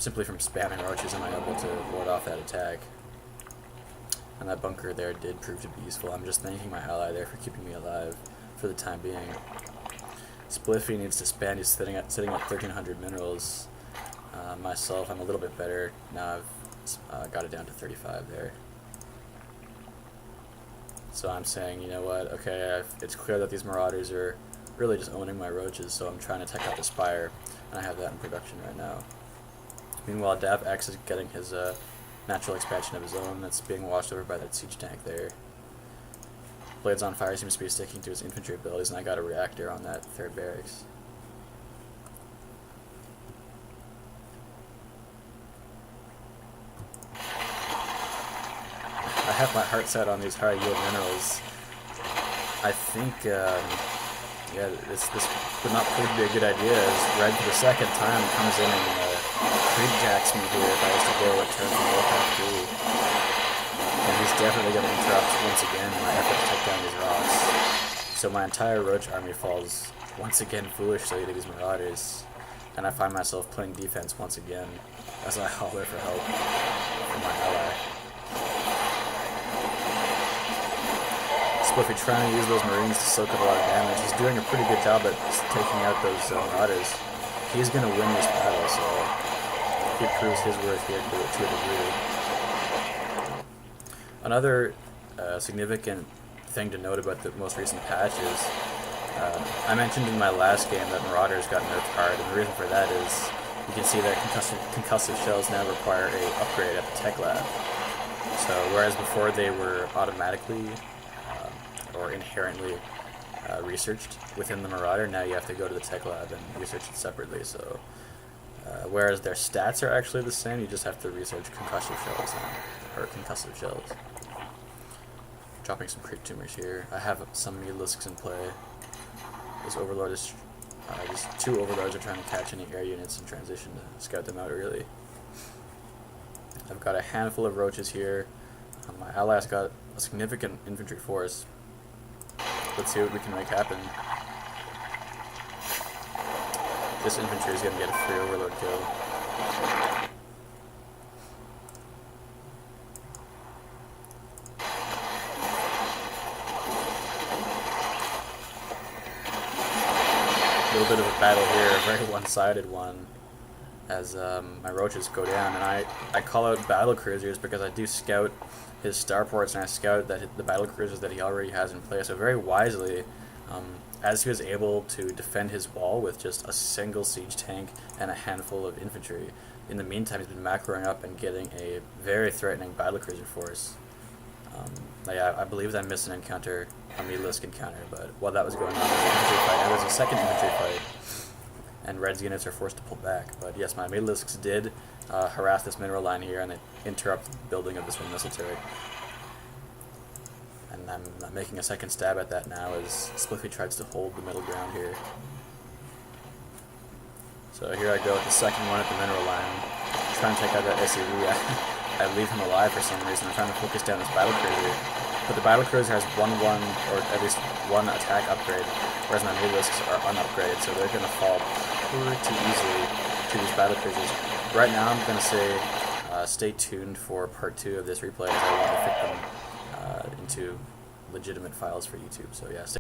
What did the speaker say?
simply from spamming roaches am I able to ward off that attack. And that bunker there did prove to be useful. I'm just thanking my ally there for keeping me alive for the time being. Spliffy needs to spam. He's sitting at 1,300 minerals. Myself, I'm a little bit better. Now I've got it down to 35 there. So I'm saying, you know what, okay, it's clear that these Marauders are really just owning my roaches, so I'm trying to take out the Spire, and I have that in production right now. Meanwhile, Dav X is getting his natural expansion of his own that's being washed over by that siege tank there. Blades on Fire seems to be sticking to his infantry abilities, and I got a reactor on that third barracks. I have my heart set on these high yield minerals. I think, yeah, this would not prove to be a good idea, as Red for the second time comes in and trade jacks me here if I was to go a turn from Warcraft 3. And he's definitely going to interrupt once again my effort to take down these rocks. So my entire Roach army falls once again foolishly to these Marauders, and I find myself playing defense once again as I holler for help from my ally. Spliffy trying to use those Marines to soak up a lot of damage. He's doing a pretty good job at taking out those Marauders. He's going to win this battle, so he proves his worth here to a degree. Another significant thing to note about the most recent patch is, I mentioned in my last game that Marauders got nerfed hard, and the reason for that is you can see that concussive shells now require a upgrade at the tech lab. So whereas before they were automatically or inherently researched within the Marauder, now you have to go to the tech lab and research it separately. So whereas their stats are actually the same, you just have to research concussive shells now, or concussive shells. Dropping some creep tumors here. I have some Mutalisks in play. This Overlord is these two Overlords are trying to catch any air units in transition to scout them out early. I've got a handful of roaches here. My ally's got a significant infantry force. Let's see what we can make happen. This infantry is going to get a free Overlord kill. A little bit of a battle here, a very one-sided one, as my roaches go down, and I call out battle cruisers because I do scout his starports, and I scout that the battle cruisers that he already has in place. So very wisely, as he was able to defend his wall with just a single siege tank and a handful of infantry, in the meantime he's been macroing up and getting a very threatening battle cruiser force. Yeah, I believe that I missed an encounter, a Mutalisk encounter, but while that was going on, there was an infantry fight, and there's a second infantry fight, and Red's units are forced to pull back. But yes, my Mutalisks did harass this mineral line here, and they interrupt the building of this one missile turret. And I'm making a second stab at that now as Spliffy tries to hold the middle ground here. So here I go with the second one at the mineral line, trying to take out that SUV. I leave him alive for some reason. I'm trying to focus down this battle cruiser. But the battle cruiser has or at least one attack upgrade, whereas my Mutalisks are unupgraded, so they're going to fall pretty easily to these battle cruisers. Right now I'm going to say stay tuned for part 2 of this replay, as I want to fit them into legitimate files for YouTube. So yeah, stay